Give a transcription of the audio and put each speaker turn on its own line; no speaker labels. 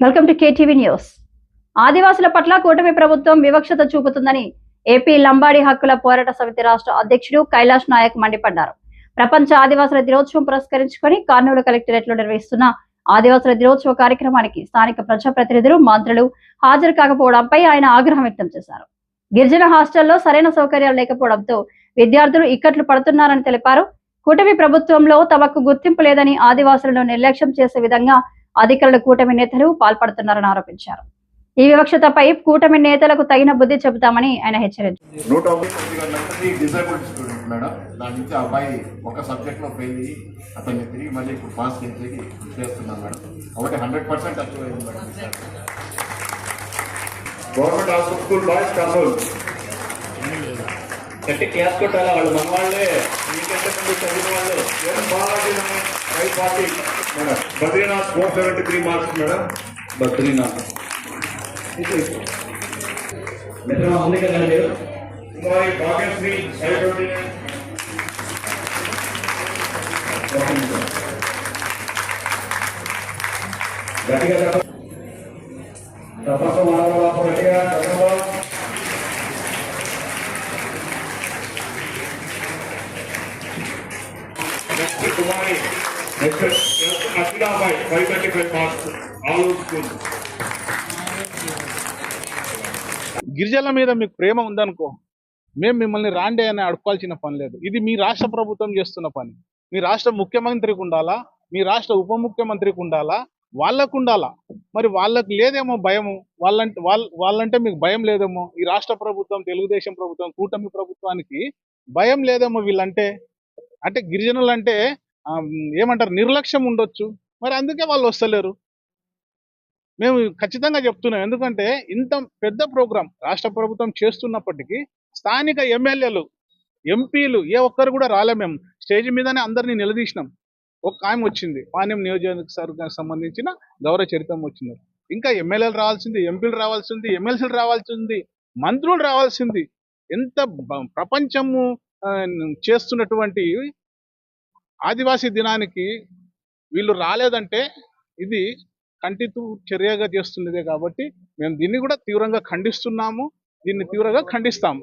Welcome to KTV news. ఆదివాసుల పట్ల కూటమి ప్రభుత్వం వివక్షత చూపుతుందని ఏపీ లంబాడి హక్కుల పోరాట సమితి రాష్ట్ర అధ్యక్షుడు కైలాష్ నాయక్ మండిపడ్డారు. ప్రపంచ ఆదివాసుల దినోత్సవం పురస్కరించుకొని కర్నూలు కలెక్టరేట్ లో నిర్వహిస్తున్న ఆదివాసుల దినోత్సవ కార్యక్రమానికి స్థానిక ప్రజాప్రతినిధులు, మంత్రులు హాజరు కాకపోవడంపై ఆయన ఆగ్రహం వ్యక్తం చేశారు. గిరిజన హాస్టల్లో సరైన సౌకర్యాలు లేకపోవడంతో విద్యార్థులు ఇక్కట్లు పడుతున్నారని తెలిపారు. కూటమి ప్రభుత్వంలో తమకు గుర్తింపు లేదని, ఆదివాసులను నిర్లక్ష్యం చేసే విధంగా అధికారులు కూటమి నేతలు పాల్పడుతున్నారని ఆరోపించారు. ఈ వివక్షతపై కూటమి నేతలకు తగిన బుద్ధి చెబుతామని ఆయన హెచ్చరించారు.
Government hospital school boys Kurnool గట్టి క్లాస్ కొట్టాలా వాళ్ళు మన వాళ్ళే మీకంటే ముందు చదివిన వాళ్ళు Balaji party madam Badrinath 473 marks madam Badrinath ఉంది కదా మీరు కుమారి భాగ్యశ్రీ 529 గట్టిగా తపస్సు మానవ గట్టిగా కుమారి అఖిలాబాయ్ 535 మార్క్స్ ఆల్ స్కూల్.
గిరిజనుల మీద మీకు ప్రేమ ఉందనుకో, మేము మిమ్మల్ని రాండే అని అడుక్కోవాల్సిన పని లేదు. ఇది మీ రాష్ట్ర ప్రభుత్వం చేస్తున్న పని. మీ రాష్ట్ర ముఖ్యమంత్రికి ఉండాలా, మీ రాష్ట్ర ఉప ముఖ్యమంత్రికి ఉండాలా, వాళ్ళకు ఉండాలా. మరి వాళ్ళకి లేదేమో భయము, వాళ్ళంటే మీకు భయం లేదేమో. ఈ రాష్ట్ర ప్రభుత్వం, తెలుగుదేశం ప్రభుత్వం, కూటమి ప్రభుత్వానికి భయం లేదేమో వీళ్ళంటే. అంటే గిరిజనులు అంటే ఏమంటారు, నిర్లక్ష్యం ఉండొచ్చు. మరి అందుకే వాళ్ళు వస్తలేరు. మేము ఖచ్చితంగా చెప్తున్నాం. ఎందుకంటే ఇంత పెద్ద ప్రోగ్రాం రాష్ట్ర ప్రభుత్వం చేస్తున్నప్పటికీ స్థానిక ఎమ్మెల్యేలు, ఎంపీలు ఏ ఒక్కరు కూడా రాలే. మేము స్టేజ్ మీదనే అందరినీ నిలదీసినాం. ఒక ఆమె వచ్చింది, పాణ్యం నియోజకవర్గానికి సంబంధించిన గౌరవ చరిత్రం వచ్చింది. ఇంకా ఎమ్మెల్యేలు రావాల్సింది, ఎంపీలు రావాల్సింది, ఎమ్మెల్సీలు రావాల్సింది, మంత్రులు రావాల్సింది. ఎంత ప్రపంచము చేస్తున్నటువంటి ఆదివాసీ దినానికి వీళ్ళు రాలేదంటే ఇది కంటితూ చర్యగా చేస్తున్నదే. కాబట్టి మేము దీన్ని కూడా తీవ్రంగా ఖండిస్తున్నాము, దీన్ని తీవ్రంగా ఖండిస్తాము.